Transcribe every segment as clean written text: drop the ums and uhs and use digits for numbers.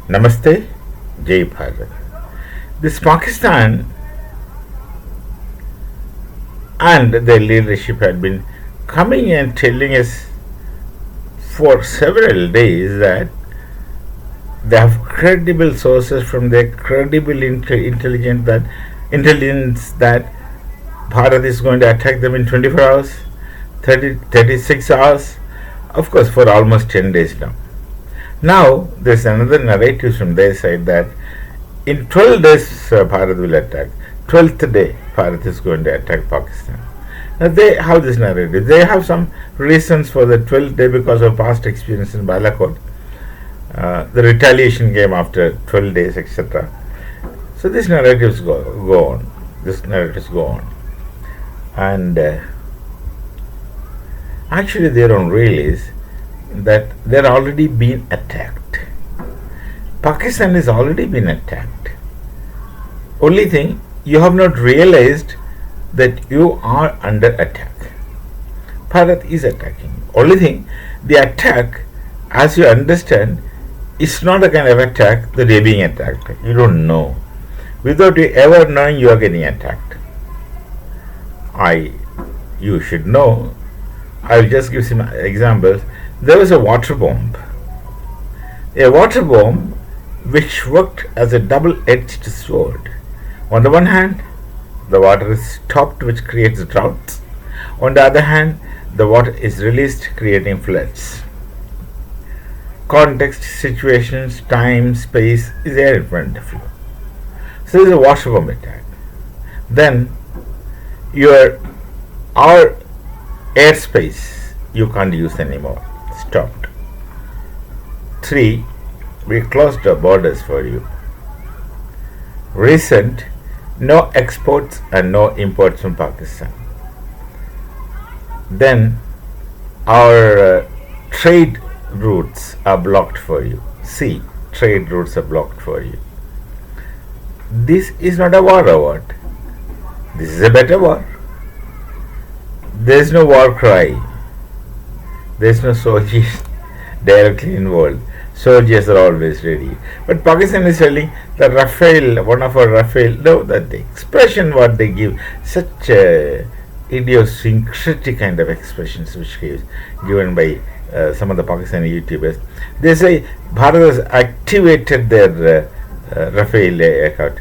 Namaste, Jai Bharat. This Pakistan and their leadership had been coming and telling us for several days that they have credible sources from their credible intelligence that Bharat is going to attack them in 24 hours, 36 hours, of course, for almost 10 days now. Now, there's another narrative from their side that in 12 days Bharat will attack. 12th day, Bharat is going to attack Pakistan. Now, they have this narrative. They have some reasons for the 12th day because of past experience in Balakot. The retaliation came after 12 days, etc. So, these narratives go on. These narratives go on. And actually, they don't realize that they're already been attacked. Pakistan has already been attacked. Only thing, you have not realized that you are under attack. Bharat is attacking. Only thing, the attack, as you understand, is not a kind of attack that you're being attacked. You don't know. Without you ever knowing, you are getting attacked. You should know. I will just give some examples. There was a water bomb. A water bomb which worked as a double-edged sword. On the one hand, the water is stopped, which creates droughts. On the other hand, the water is released, creating floods. Context, situations, time, space is there in front of you. So there is a water bomb attack. Then our airspace you can't use anymore. Stopped. 3. We closed the borders for you. Recent, no exports and no imports from Pakistan. Then our trade routes are blocked for you. Sea trade routes are blocked for you. This is not a war award. This is a better war. There is no war cry. There is no soldiers directly involved. Soldiers are always ready. But Pakistan is telling the Rafale, one of our Rafale, no, that the expression what they give, such idiosyncratic kind of expressions which is given by some of the Pakistani YouTubers. They say Bharat has activated their Rafale aircraft.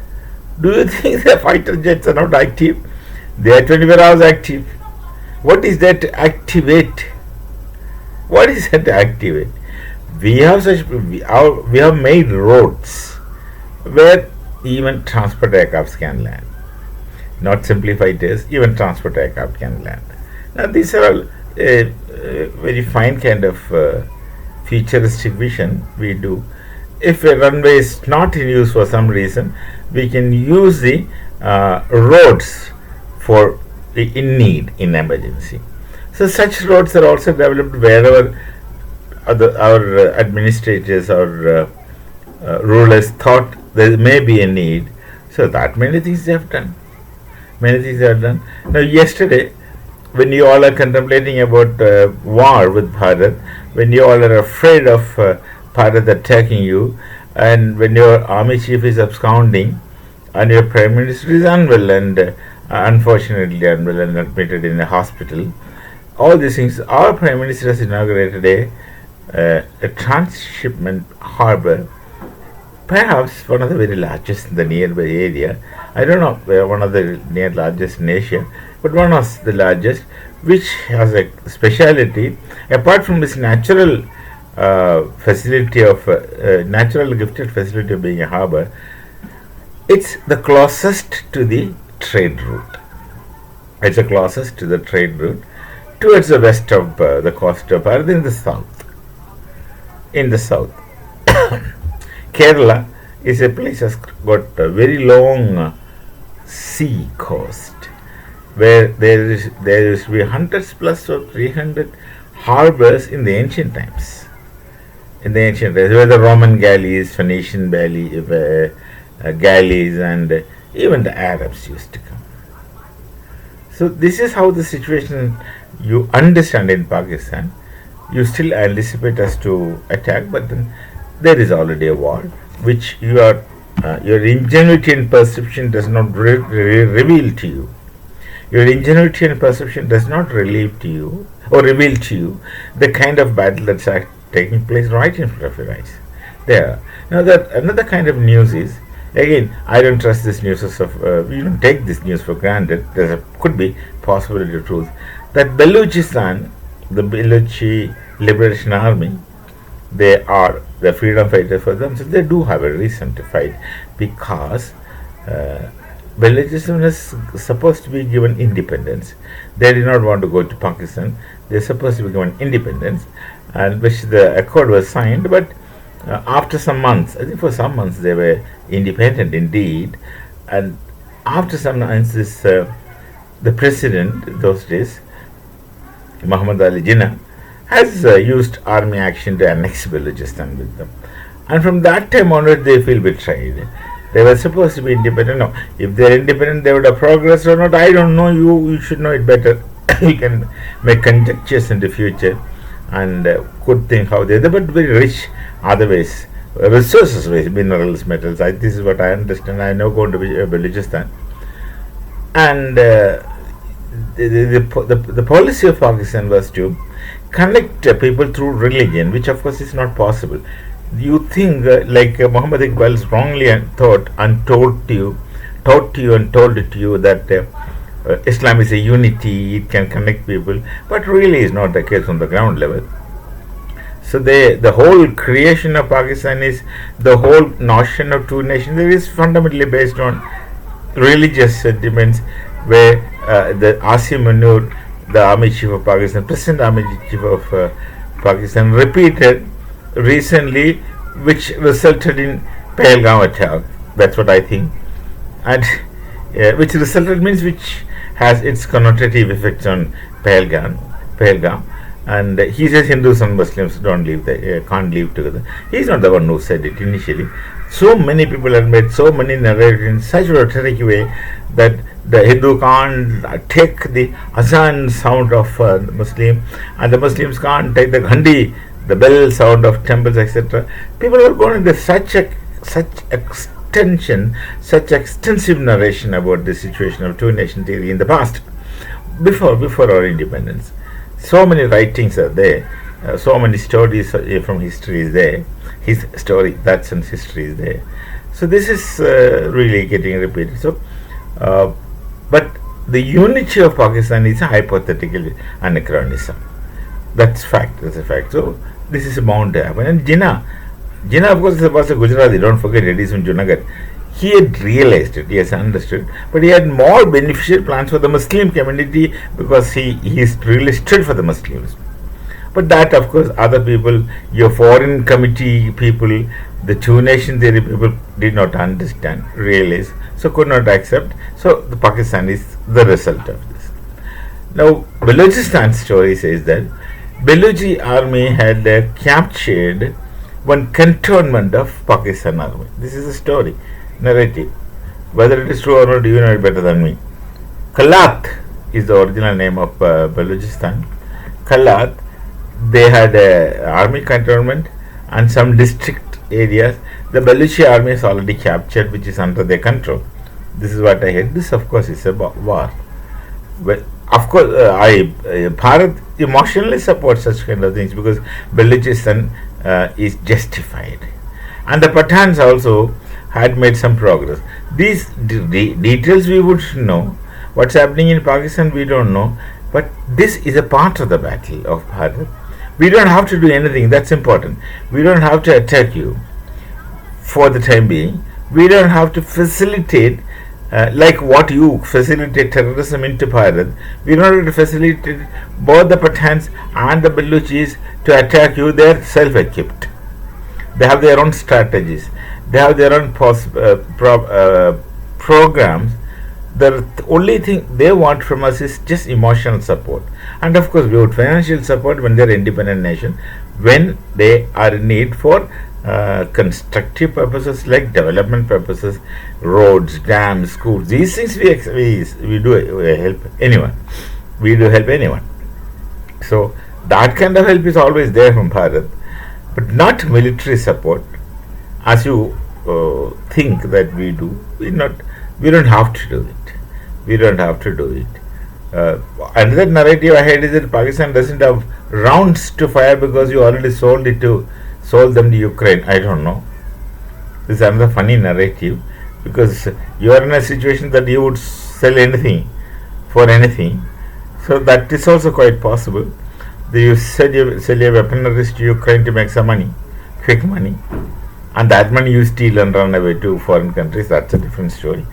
Do you think the fighter jets are not active? They are 24 hours active. What is that activate? What is that activate? We have made roads where even transport aircrafts can land. Not simply fighters, even transport aircraft can land. Now these are all very fine kind of futuristic vision we do. If a runway is not in use for some reason, we can use the roads for in need, in emergency. So such roads are also developed wherever our administrators or rulers thought there may be a need. So that many things they have done. Many things they have done. Now yesterday, when you all are contemplating about war with Bharat, when you all are afraid of Bharat attacking you, and when your army chief is absconding, and your prime minister is unwell and unfortunately unwell and admitted in a hospital, all these things, our prime minister has inaugurated a transshipment harbour, perhaps one of the very largest in the nearby area. I don't know, one of the near largest in Asia, but one of the largest, which has a speciality. Apart from this natural facility of natural gifted facility of being a harbour, it's the closest to the trade route. It's the closest to the trade route towards the west of the coast of Bharat in the south. In the south, Kerala is a place that has got a very long sea coast where there used to be hundreds plus or 300 harbours in the ancient times. In the ancient times, where the Roman galleys, Phoenician galleys, and even the Arabs used to come. So this is how the situation you understand in Pakistan. You still anticipate us to attack, but then there is already a war. which your ingenuity and perception does not reveal to you. Your ingenuity and perception does not relieve to you or reveal to you the kind of battle that's taking place right in front of your eyes. There. Now, that another kind of news is, again, I don't trust this news you don't take this news for granted. Could be possibility of truth that Baluchistan, the Baluchi Liberation Army, they are the freedom fighters for them, so they do have a reason to fight, because Baluchistan is supposed to be given independence. They did not want to go to Pakistan. They are supposed to be given independence, and which the accord was signed. But after some months, I think for some months they were independent indeed, and after some months, the president those days, Muhammad Ali Jinnah, has used army action to annex Balochistan with them. And from that time onward, they feel betrayed. They were supposed to be independent. No, if they are independent, they would have progressed or not. I don't know. You should know it better. You can make conjectures in the future and could think how they are, but very rich otherwise. Resources wise, minerals, metals. This is what I understand. I know going to Balochistan. And the policy of Pakistan was to connect people through religion, which of course is not possible. You think like Muhammad Iqbal wrongly taught to you and told it to you that Islam is a unity, it can connect people, but really is not the case on the ground level. So the whole creation of Pakistan is the whole notion of two nations. It is fundamentally based on religious sentiments, where the Asim Munir, the Army Chief of Pakistan, President Army Chief of Pakistan, repeated recently, which resulted in Pahalgam attack. That's what I think, and which resulted means which has its connotative effects on Pahalgam. And he says Hindus and Muslims can't live together. He's not the one who said it initially. So many people have made so many narratives in such a rhetoric way that the Hindu can't take the azan sound of the Muslim, and the Muslims can't take the ghandi, the bell sound of temples, etc. People are going into such extensive narration about the situation of two nation theory in the past, before our independence. So many writings are there, so many stories from history is there. His story, that's in history is there. So this is really getting repeated. So, but the unity of Pakistan is a hypothetical anachronism. That's fact. That's a fact. So this is bound to happen. And Jinnah of course was a Gujarati. Don't forget, it is from Junagadh. He had realized it, he has understood, but he had more beneficial plans for the Muslim community, because he is really stood for the Muslims. But that, of course, other people, your foreign committee people, the two nation theory people did not understand, realize, so could not accept. So the Pakistan is the result of this. Now, Balochistan's story says that Baluchi army had captured one cantonment of Pakistan army. This is a story, narrative. Whether it is true or not, you know it better than me. Kalat is the original name of Balochistan. Kalat, they had a army cantonment and some district areas. The Baluchi army is already captured, which is under their control. This is what I heard. This, of course, is a war. Well, of course, Bharat emotionally supports such kind of things, because Balochistan is justified, and the Pathans also had made some progress. These details we would know. What's happening in Pakistan we don't know, but this is a part of the battle of Bharat. We don't have to do anything. That's important. We don't have to attack you for the time being. We don't have to facilitate like what you facilitate terrorism into Bharat. We don't have to facilitate both the Pathans and the Baluchis to attack you. They are self-equipped. They have their own strategies. They have their own programs. The only thing they want from us is just emotional support, and of course we want financial support when they are independent nation, when they are in need for constructive purposes like development purposes, roads, dams, schools. These things we do help anyone. We do help anyone. So that kind of help is always there from Bharat, but not military support. As you think that we do. We don't have to do it. We don't have to do it. Another narrative I had is that Pakistan doesn't have rounds to fire because you already sold them to Ukraine. I don't know. This is another funny narrative because you are in a situation that you would sell anything for anything. So that is also quite possible. You sell your weaponry to Ukraine to make some money, quick money, and that money you steal and run away to foreign countries. That's a different story.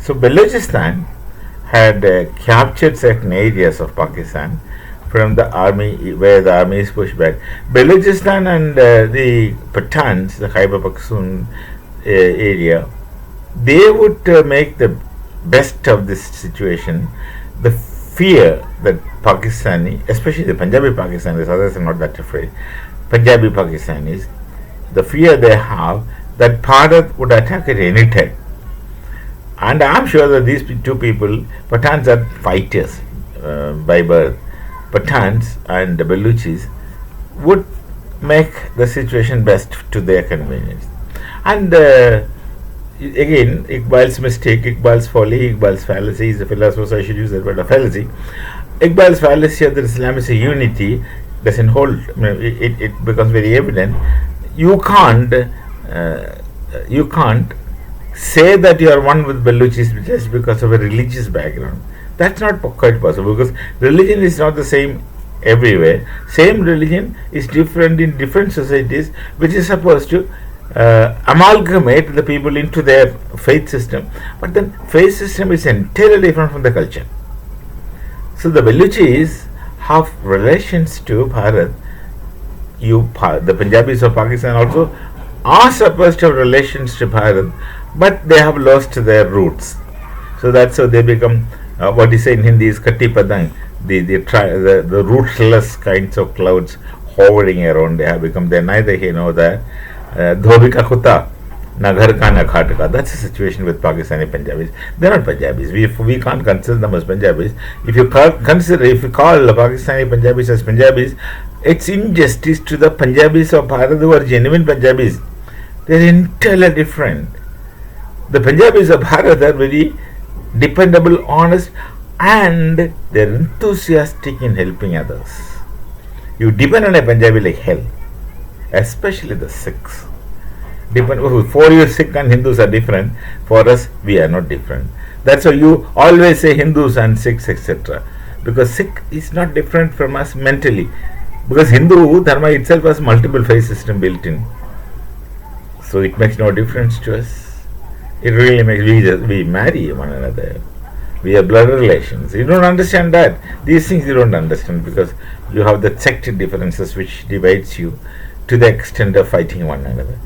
So Balochistan had captured certain areas of Pakistan from the army, where the army is pushed back. Balochistan and the Pathans, the Khyber Pakhtunkhwa area, they would make the best of this situation. The fear that Pakistani, especially the Punjabi Pakistanis, others are not that afraid, Punjabi Pakistanis, the fear they have that Bharat would attack at any time. And I am sure that these two people, Pathans are fighters by birth. Pathans and the Baluchis would make the situation best to their convenience. And again, Iqbal's mistake, Iqbal's folly, Iqbal's fallacy is a philosopher, so I should use that word, a fallacy. Iqbal's fallacy that Islam is a unity doesn't hold. It becomes very evident. You can't say that you are one with Baluchis just because of a religious background. That's not quite possible because religion is not the same everywhere. Same religion is different in different societies, which is supposed to amalgamate the people into their faith system. But then faith system is entirely different from the culture. So the Baluchis have relations to Bharat. The Punjabis of Pakistan also are supposed to have relations to Bharat, but they have lost their roots. So that's how they become what is said in Hindi is Katti Padang, the rootless kinds of clouds hovering around. They have become, they're neither here nor there. Dhobi ka kutta, na ghar ka na khat ka. That's the situation with Pakistani Punjabis. They're not Punjabis. We can't consider them as Punjabis. If you call Pakistani Punjabis as Punjabis, it's injustice to the Punjabis of Bharat who are genuine Punjabis. They're entirely different. The Punjabis of Bharat are very dependable, honest, and they're enthusiastic in helping others. You depend on a Punjabi like hell, especially the Sikhs. For you, Sikh and Hindus are different. For us, we are not different. That's why you always say Hindus and Sikhs, etc. Because Sikh is not different from us mentally. Because Hindu Dharma itself has multiple faith system built in. So it makes no difference to us. It really makes, we marry one another. We have blood relations. You don't understand that. These things you don't understand because you have the sect differences which divides you to the extent of fighting one another.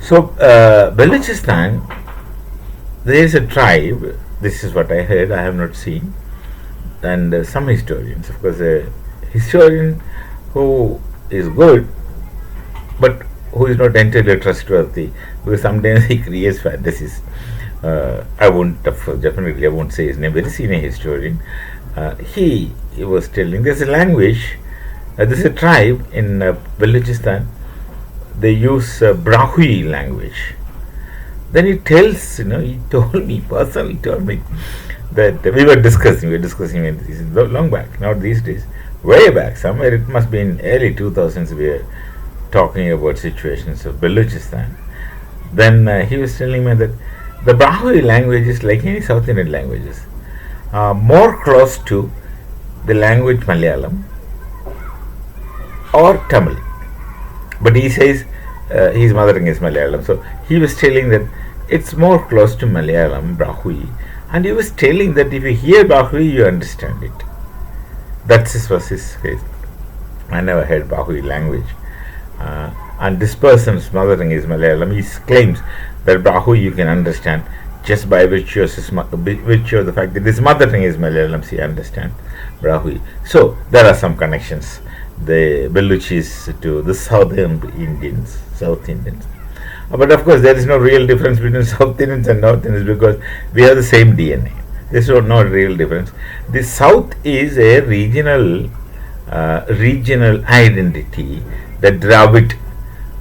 So Balochistan, there is a tribe. This is what I heard. I have not seen. And some historians, of course, a historian who is good, but who is not entirely trustworthy, because sometimes he creates fantasies. I won't say his name. Very senior historian. He was telling there's a language. There's a tribe in Balochistan. They use Brahui language. Then he tells, he told me personally, that we were discussing long back, not these days, way back, somewhere it must be in early 2000s. We were talking about situations of Balochistan. Then he was telling me that the Brahui language is like any South Indian languages, more close to the language Malayalam or Tamil. But he says his mother tongue is Malayalam. So he was telling that it's more close to Malayalam, Brahui. And he was telling that if you hear Brahui, you understand it. That was his case. I never heard Brahui language. And this person's mother tongue is Malayalam. He claims that Brahui you can understand just by virtue of the fact that his mother tongue is Malayalam, so you understand Brahui. So there are some connections. The Baluchis to the South Indians. But of course, there is no real difference between South Indians and North Indians because we have the same DNA. There is no real difference. The South is a regional identity, the Dravid.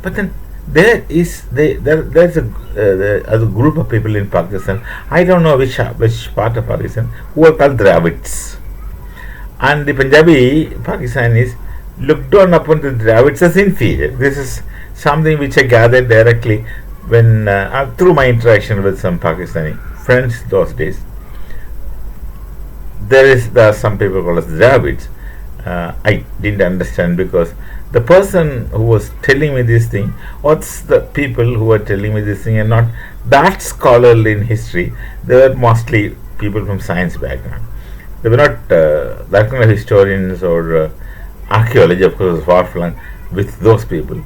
But then there's a group of people in Pakistan. I don't know which part of Pakistan, who are called Dravids, and the Punjabi Pakistanis look down upon the Dravids as inferior. This is something which I gathered directly when through my interaction with some Pakistani friends those days. There are some people called as Dravids. I didn't understand because the person who was telling me this thing, what's the people who were telling me this thing, and not that scholarly in history. They were mostly people from science background. They were not that kind of historians or archaeology, of course, was far flung with those people.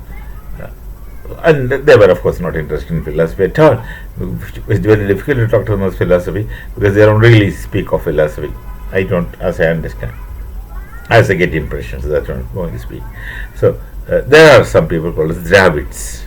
And they were, of course, not interested in philosophy at all. It's very difficult to talk to them about philosophy because they don't really speak of philosophy. I don't, as I understand, as I get impressions. That's what I'm going to speak. So there are some people called as Dravids,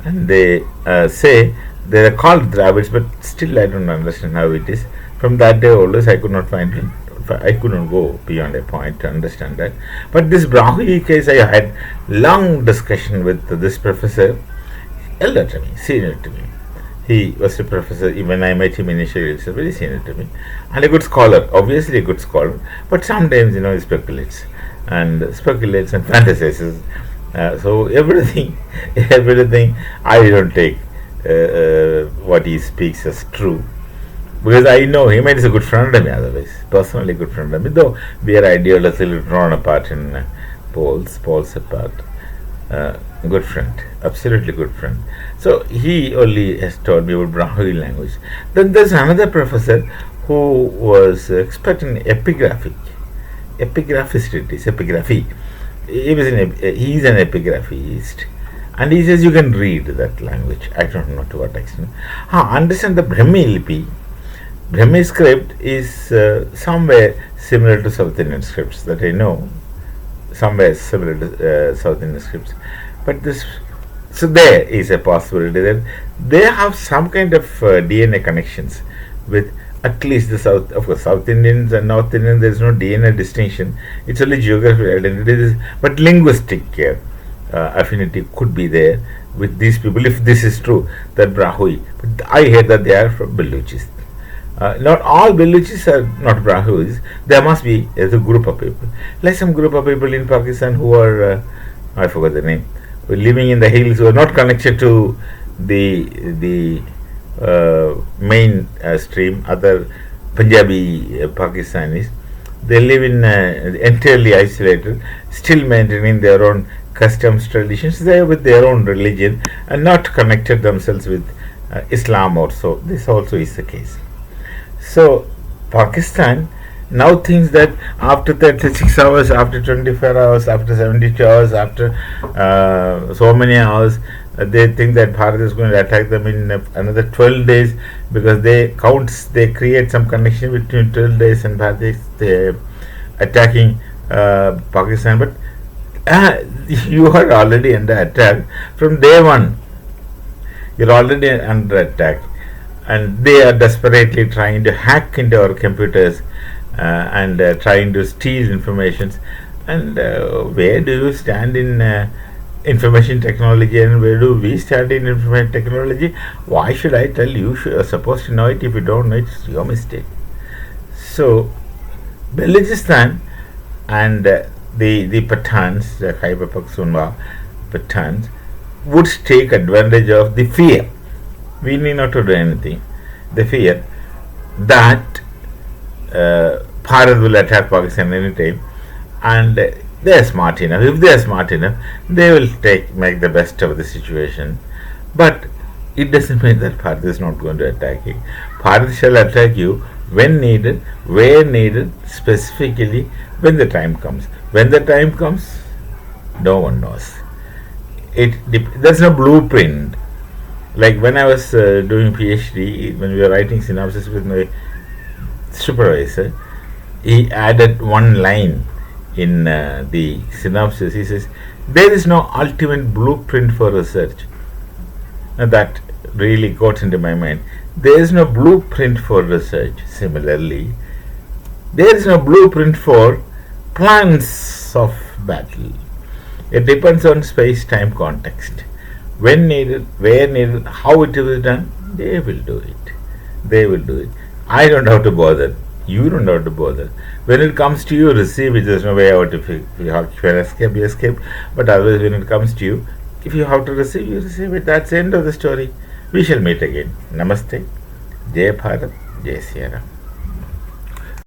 and they say they are called Dravids, but still I don't understand how it is. From that day always, I could not find it. I couldn't go beyond a point to understand that. But this Brahui case, I had long discussion with this professor, elder to me, senior to me. He was a professor. When I met him initially, he was very senior to me, and a good scholar. Obviously, a good scholar. But sometimes, he speculates and fantasizes. So everything, I don't take what he speaks as true. Because I know him, and he's a good friend of me otherwise. Personally good friend of me, though we are ideologically drawn apart in poles apart. Good friend, absolutely good friend. So he only has taught me about Brahmi language. Then there's another professor who was expert in epigraphist. Epigraphy. He's an epigraphist. And he says you can read that language. I don't know to what extent. Understand the Brahmi Lipi. Brahmi script is somewhere similar to South Indian scripts that I know. Somewhere similar to South Indian scripts. But so there is a possibility that they have some kind of DNA connections with at least the South. Of course, South Indians and North Indians, there is no DNA distinction. It's only geographical identity. But linguistic affinity could be there with these people, if this is true, that Brahui. But I hear that they are from Baluchis. Not all Baluchis are not Brahuis. There must be a group of people. Like some group of people in Pakistan who are, I forgot the name, who are living in the hills, who are not connected to the main stream, other Punjabi Pakistanis. They live in entirely isolated, still maintaining their own customs, traditions. They are with their own religion and not connected themselves with Islam also. This also is the case. So Pakistan now thinks that after 36 hours, after 24 hours, after 72 hours, after so many hours, they think that Bharat is going to attack them in another 12 days, because they create some connection between 12 days and Bharat is attacking Pakistan. But you are already under attack from day one. You're already under attack, and they are desperately trying to hack into our computers and trying to steal information. And where do you stand in information technology, and where do we stand in information technology? Why should I tell you? You are supposed to know it. If you don't know it, it's your mistake. So Balochistan and the Pathans, the Khyber Pakhtunkhwa Pathans, would take advantage of the fear. We need not to do anything. The fear that Bharat will attack Pakistan anytime, and they are smart enough. If they are smart enough, they will make the best of the situation. But it doesn't mean that Bharat is not going to attack you. Bharat shall attack you when needed, where needed, specifically when the time comes. When the time comes, no one knows. There's no blueprint. Like when I was doing PhD, when we were writing synopsis with my supervisor, he added one line in the synopsis. He says, there is no ultimate blueprint for research. And that really got into my mind. There is no blueprint for research. Similarly, there is no blueprint for plans of battle. It depends on space-time context. when needed, where needed, how it is done, they will do it. They will do it. I don't have to bother. You don't have to bother. When it comes to you, receive it. There's no way out. If you have to escape, you escape. But otherwise, when it comes to you, if you have to receive, you receive it. That's the end of the story. We shall meet again. Namaste. Jai Bharat. Jai Sri Ram.